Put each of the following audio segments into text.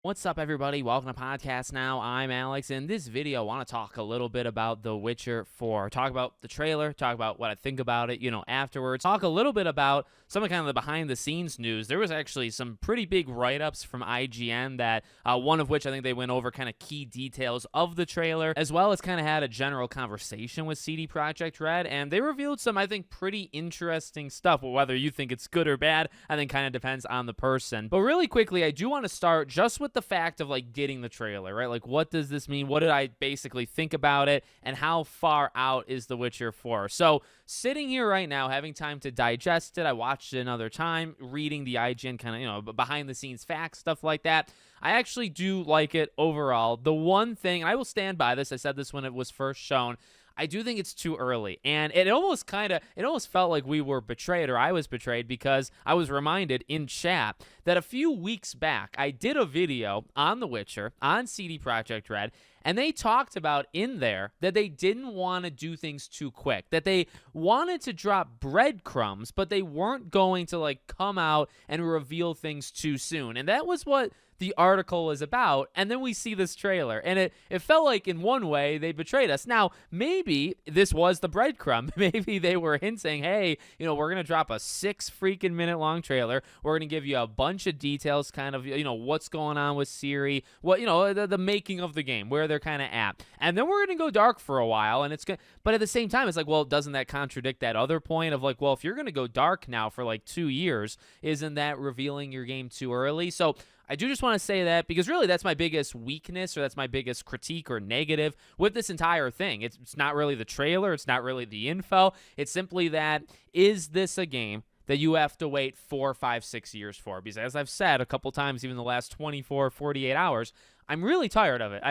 What's up, everybody? Welcome to Podcast Now. I'm Alex. In this video, I want to talk a little bit about The Witcher 4. Talk about the trailer, talk about what I think about it, afterwards. Talk a little bit about some of kind of the behind-the-scenes news. There was actually some pretty big write-ups from IGN that, one of which I think they went over kind of key details of the trailer, as well as kind of had a general conversation with CD Projekt Red, and they revealed some, I think, pretty interesting stuff. Well, whether you think it's good or bad, I think kind of depends on the person. But really quickly, I do want to start just with the fact of getting the trailer, right? What does this mean? What did I basically think about it, and how far out is The Witcher 4? So sitting here right now, having time to digest it, I watched it another time, reading the IGN kind of, behind the scenes facts, stuff like that. I actually do like it overall. The one thing, and I will stand by this, I said this when it was first shown, I do think it's too early, and it almost felt like we were betrayed, or I was betrayed, because I was reminded in chat that a few weeks back I did a video on The Witcher on CD Projekt Red, and they talked about in there that they didn't want to do things too quick, that they wanted to drop breadcrumbs, but they weren't going to come out and reveal things too soon, and that was what the article is about. And then we see this trailer, and it felt like in one way they betrayed us. Now, maybe this was the breadcrumb. Maybe they were hinting, hey, we're going to drop a 6 freaking minute long trailer. We're going to give you a bunch of details, kind of, what's going on with Ciri, what, the making of the game, where they're kind of at. And then we're going to go dark for a while, and but at the same time, it's like, well, doesn't that contradict that other point of well, if you're going to go dark now for 2 years, isn't that revealing your game too early? So I do just want to say that, because really that's my biggest weakness, or that's my biggest critique or negative with this entire thing. It's not really the trailer. It's not really the info. It's simply that, is this a game that you have to wait 4, 5, 6 years for? Because as I've said a couple times, even the last 24, 48 hours, I'm really tired of it.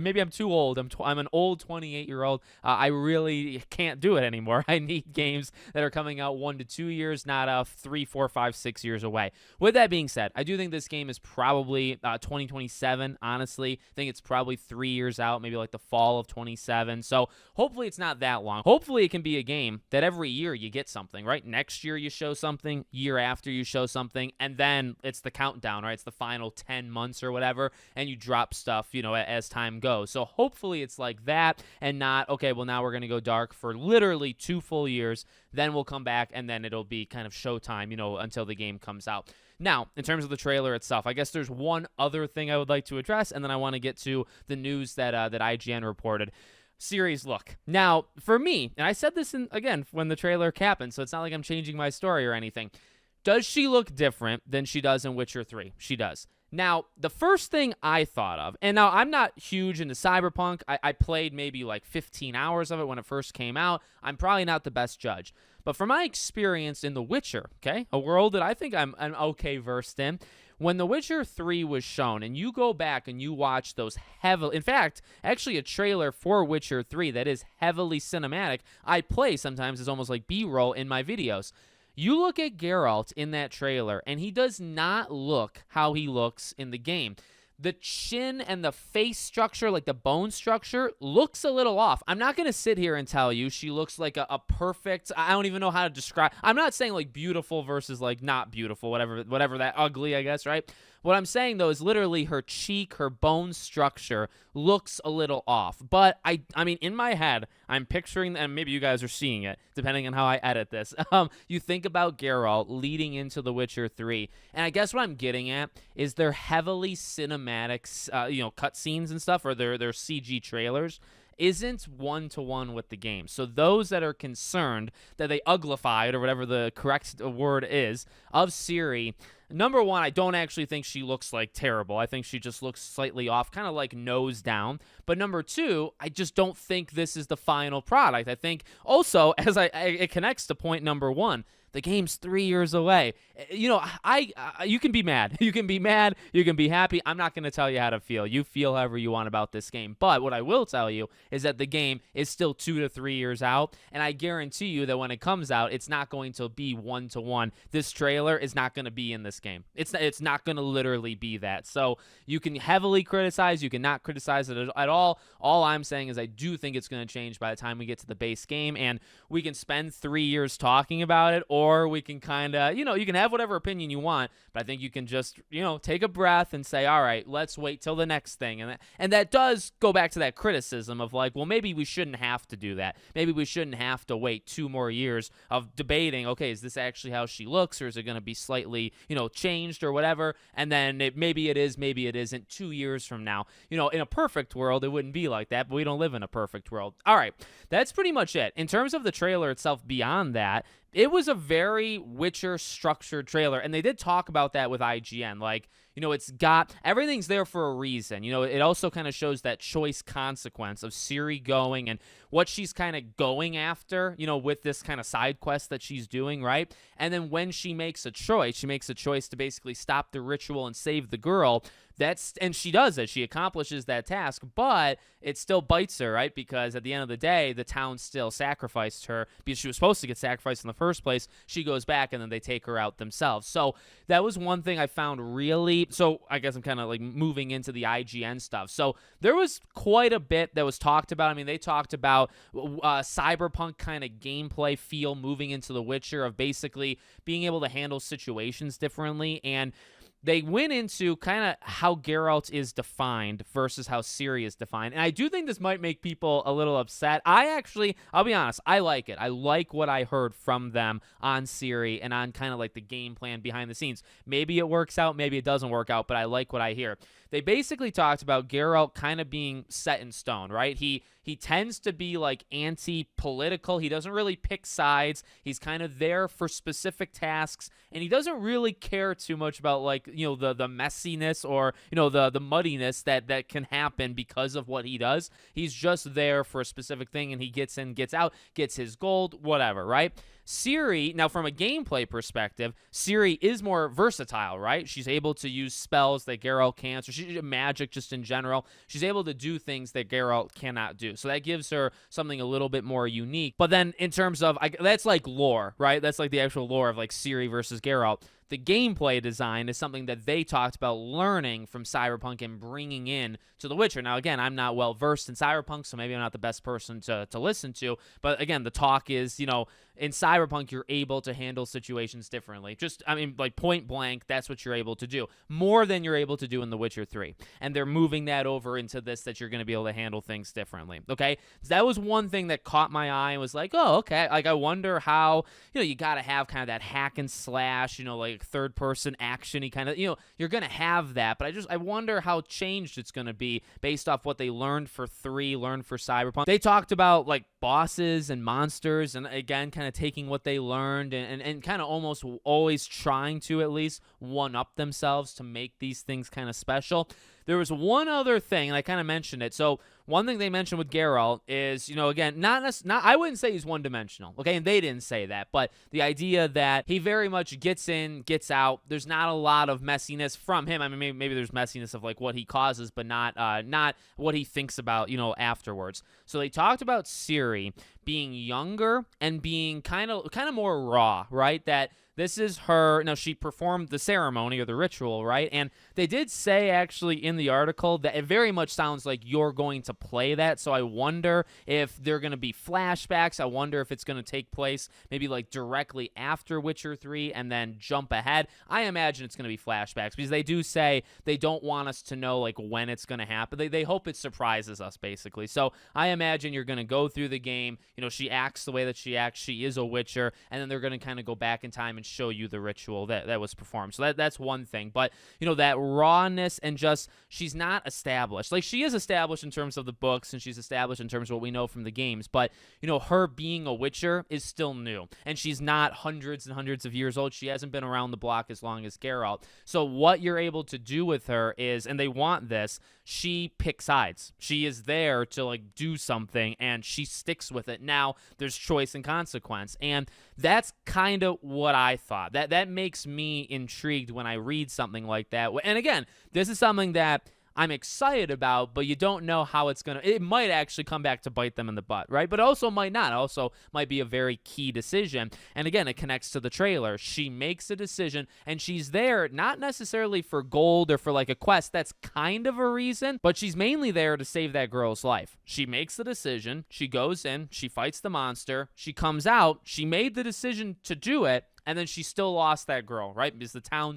Maybe I'm too old. I'm an old 28-year-old. I really can't do it anymore. I need games that are coming out 1 to 2 years, not 3, 4, 5, 6 years away. With that being said, I do think this game is probably 2027, honestly. I think it's probably 3 years out, maybe the fall of 27. So hopefully it's not that long. Hopefully it can be a game that every year you get something, right? Next year you show something, year after you show something, and then it's the countdown, right? It's the final 10 months or whatever, and you drop stuff, as time goes. So hopefully it's like that, and not, okay, well, now we're going to go dark for literally 2 full years, then we'll come back, and then it'll be kind of showtime, until the game comes out. Now, in terms of the trailer itself, I guess there's one other thing I would like to address, and then I want to get to the news that IGN reported. Ciri's look. Now, for me, and I said this again when the trailer happened, so it's not like I'm changing my story or anything. Does she look different than she does in Witcher 3? She does. Now, the first thing I thought of, and now I'm not huge into Cyberpunk. I played maybe 15 hours of it when it first came out. I'm probably not the best judge. But from my experience in The Witcher, okay, a world that I think I'm okay versed in, when The Witcher 3 was shown, and you go back and you watch those in fact, actually a trailer for Witcher 3 that is heavily cinematic, I play sometimes as almost like B-roll in my videos. You look at Geralt in that trailer, and he does not look how he looks in the game. The chin and the face structure, the bone structure, looks a little off. I'm not going to sit here and tell you she looks like a perfect, I don't even know how to describe. I'm not saying beautiful versus not beautiful, whatever that ugly, I guess, right? What I'm saying, though, is literally her cheek, her bone structure looks a little off. But, I mean, in my head, I'm picturing, and maybe you guys are seeing it, depending on how I edit this. You think about Geralt leading into The Witcher 3, and I guess what I'm getting at is they're heavily cinematics, cutscenes and stuff, or their CG trailers, isn't one-to-one with the game. So those that are concerned that they uglified, or whatever the correct word is, of Ciri, number one, I don't actually think she looks terrible. I think she just looks slightly off, kind of nose down. But number two, I just don't think this is the final product. I think also, as it connects to point number one, the game's 3 years away. You can be mad. You can be mad. You can be happy. I'm not going to tell you how to feel. You feel however you want about this game. But what I will tell you is that the game is still 2 to 3 years out, and I guarantee you that when it comes out, it's not going to be one-to-one. This trailer is not going to be in this game. It's not going to literally be that. So you can heavily criticize. You can not criticize it at all. All I'm saying is I do think it's going to change by the time we get to the base game, and we can spend 3 years talking about it, or or we can kind of, you can have whatever opinion you want, but I think you can just, take a breath and say, all right, let's wait till the next thing. And that does go back to that criticism of like, well, maybe we shouldn't have to do that. Maybe we shouldn't have to wait 2 more years of debating, okay, is this actually how she looks, or is it going to be slightly, changed or whatever? And then maybe it is, maybe it isn't 2 years from now. In a perfect world, it wouldn't be like that, but we don't live in a perfect world. All right, that's pretty much it. In terms of the trailer itself, beyond that, it was a very Witcher structured trailer, and they did talk about that with IGN. Like, it's got everything's there for a reason. It also kind of shows that choice consequence of Ciri going and what she's kind of going after, with this kind of side quest that she's doing, right? And then when she makes a choice to basically stop the ritual and save the girl. And she does it. She accomplishes that task, but it still bites her, right? Because at the end of the day, the town still sacrificed her because she was supposed to get sacrificed in the first place. She goes back, and then they take her out themselves. So that was one thing I found really. So I guess I'm kind of like moving into the IGN stuff. So there was quite a bit that was talked about. I mean, they talked about cyberpunk kind of gameplay feel moving into The Witcher, of basically being able to handle situations differently. And they went into kind of how Geralt is defined versus how Ciri is defined. And I do think this might make people a little upset. I'll be honest, I like it. I like what I heard from them on Ciri and on kind of like the game plan behind the scenes. Maybe it works out, maybe it doesn't work out, but I like what I hear. They basically talked about Geralt kind of being set in stone, right? He tends to be like anti-political. He doesn't really pick sides. He's kind of there for specific tasks, and he doesn't really care too much about like, the messiness or, the muddiness that can happen because of what he does. He's just there for a specific thing, and he gets in, gets out, gets his gold, whatever, right? Ciri, now from a gameplay perspective, Ciri is more versatile, right? She's able to use spells that Geralt can't, or she's magic just in general. She's able to do things that Geralt cannot do. So that gives her something a little bit more unique. But then in terms of, that's like lore, right? That's like the actual lore of like Ciri versus Geralt. The gameplay design is something that they talked about learning from Cyberpunk and bringing in to The Witcher. Now, again, I'm not well versed in Cyberpunk, so maybe I'm not the best person to listen to. But again, the talk is, in Cyberpunk, you're able to handle situations differently. Like point blank, that's what you're able to do. More than you're able to do in The Witcher 3. And they're moving that over into this, that you're going to be able to handle things differently. Okay? So that was one thing that caught my eye and was like, oh, okay. Like, I wonder how, you got to have kind of that hack and slash, like third person action-y kind of, you're going to have that. But I wonder how changed it's going to be based off what they learned for Cyberpunk. They talked about like bosses and monsters, and again, kind of taking what they learned and kind of almost always trying to at least one up themselves to make these things kind of special. There was one other thing, and I kind of mentioned it. So one thing they mentioned with Geralt is, again, not I wouldn't say he's one-dimensional, okay? And they didn't say that, but the idea that he very much gets in, gets out. There's not a lot of messiness from him. I mean, maybe there's messiness of like what he causes, but not what he thinks about, afterwards. So they talked about Ciri being younger and being kind of more raw, right? That this is her. Now, she performed the ceremony or the ritual, right? And they did say actually in the article that it very much sounds like you're going to play that. So I wonder if they're going to be flashbacks. I wonder if it's going to take place maybe like directly after Witcher 3 and then jump ahead. I imagine it's going to be flashbacks because they do say they don't want us to know like when it's going to happen. They hope it surprises us basically. So I imagine you're going to go through the game. She acts the way that she acts. She is a Witcher, and then they're going to kind of go back in time and show you the ritual that was performed. So that's one thing. But, that rawness and just she's not established. Like, she is established in terms of the books, and she's established in terms of what we know from the games. But, her being a Witcher is still new. And she's not hundreds and hundreds of years old. She hasn't been around the block as long as Geralt. So what you're able to do with her is, and they want this, she picks sides. She is there to, like, do something, and she sticks with it. Now, there's choice and consequence. And that's kind of what I thought. That makes me intrigued when I read something like that. And again, this is something that I'm excited about, but you don't know how it might actually come back to bite them in the butt, right? But also might not. Also might be a very key decision. And again, it connects to the trailer. She makes a decision, and she's there not necessarily for gold or for like a quest. That's kind of a reason, but she's mainly there to save that girl's life. She makes the decision. She goes in. She fights the monster. She comes out. She made the decision to do it. And then she still lost that girl, right? Because the town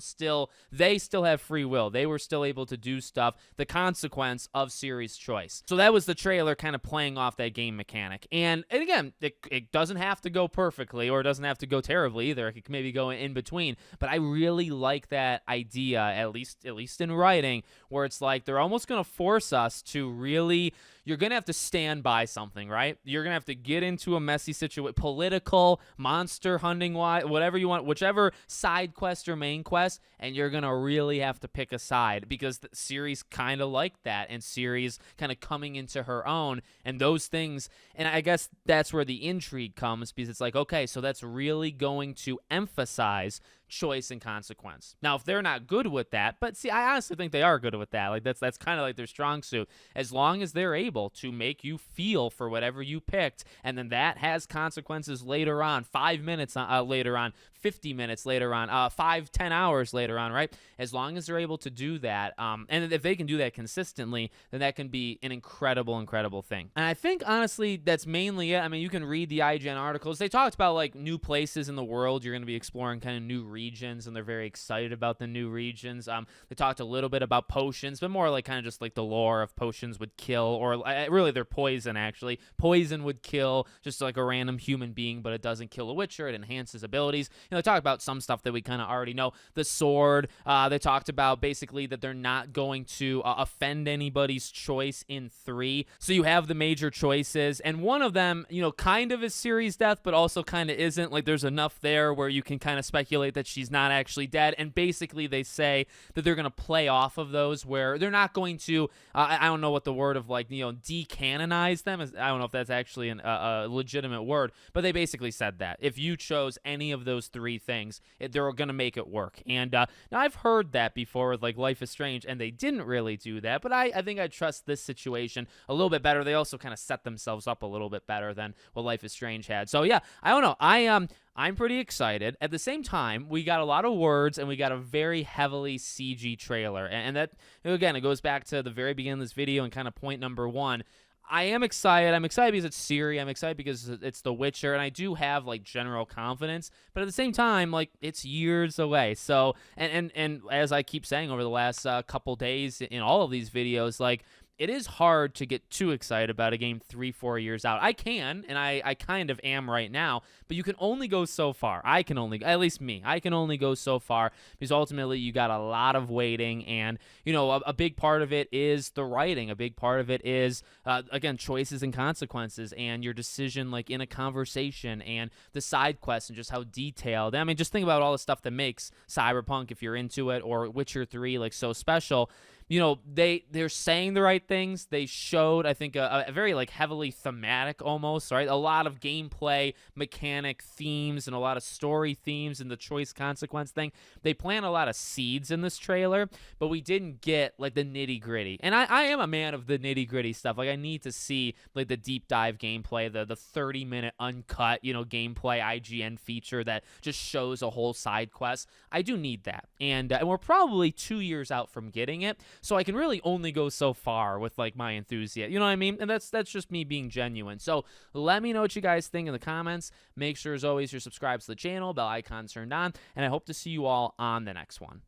they still have free will. They were still able to do stuff, the consequence of Ciri's choice. So that was the trailer kind of playing off that game mechanic. And again, it doesn't have to go perfectly, or it doesn't have to go terribly either. It could maybe go in between. But I really like that idea, at least in writing, where it's like they're almost going to force us to really, you're going to have to stand by something, right? You're going to have to get into a messy situation, political, monster hunting, whatever you want, whichever side quest or main quest, and you're going to really have to pick a side, because the series kind of like that, and Ciri's kind of coming into her own, and those things, and I guess that's where the intrigue comes, because it's like, okay, so that's really going to emphasize choice and consequence. Now, if they're not good with that, but see, I honestly think they are good with that. Like that's kind of like their strong suit. As long as they're able to make you feel for whatever you picked, and then that has consequences later on, 5 minutes later on, 50 minutes later on, 5-10 hours later on, right? As long as they're able to do that, and if they can do that consistently, then that can be an incredible thing. And I think honestly, that's mainly it. I mean, you can read the IGN articles. They talked about like new places in the world. You're going to be exploring kind of new regions, and they're very excited about the new regions. They talked a little bit about potions, but more like kind of just like the lore of potions would kill, or really they're poison actually. Poison would kill just like a random human being, but it doesn't kill a Witcher. It enhances abilities. They talked about some stuff that we kind of already know. The sword. They talked about basically that they're not going to offend anybody's choice in 3. So you have the major choices, and one of them, kind of is Ciri's death, but also kind of isn't. Like there's enough there where you can kind of speculate that she's not actually dead, and basically they say that they're going to play off of those, where they're not going to, I don't know what the word of like, decanonize them is. I don't know if that's actually a legitimate word, but they basically said that if you chose any of those 3 things, they're going to make it work. And now I've heard that before with like Life is Strange, and they didn't really do that, but I think I trust this situation a little bit better. They also kind of set themselves up a little bit better than what Life is Strange had. So yeah, I don't know. I'm pretty excited. At the same time, we got a lot of words, and we got a very heavily CG trailer. And that, again, it goes back to the very beginning of this video and kind of point number 1. I am excited. I'm excited because it's Ciri. I'm excited because it's The Witcher, and I do have like general confidence. But at the same time, like it's years away. So, and as I keep saying over the last couple days in all of these videos, like it is hard to get too excited about a game 3-4 years out. I can, and I kind of am right now, but you can only go so far. At least me, I can only go so far, because ultimately you got a lot of waiting, and, a big part of it is the writing. A big part of it is, again, choices and consequences, and your decision, like, in a conversation, and the side quests, and just how detailed. I mean, just think about all the stuff that makes Cyberpunk, if you're into it, or Witcher 3, like, so special. They're saying the right things. They showed, I think, a very like heavily thematic almost, right? A lot of gameplay mechanic themes and a lot of story themes and the choice consequence thing. They plant a lot of seeds in this trailer, but we didn't get like the nitty gritty. And I am a man of the nitty gritty stuff. Like I need to see like the deep dive gameplay, the 30-minute uncut, gameplay IGN feature that just shows a whole side quest. I do need that. And we're probably 2 years out from getting it. So I can really only go so far with like my enthusiasm. You know what I mean? And that's just me being genuine. So let me know what you guys think in the comments. Make sure, as always, you're subscribed to the channel, bell icon turned on, and I hope to see you all on the next one.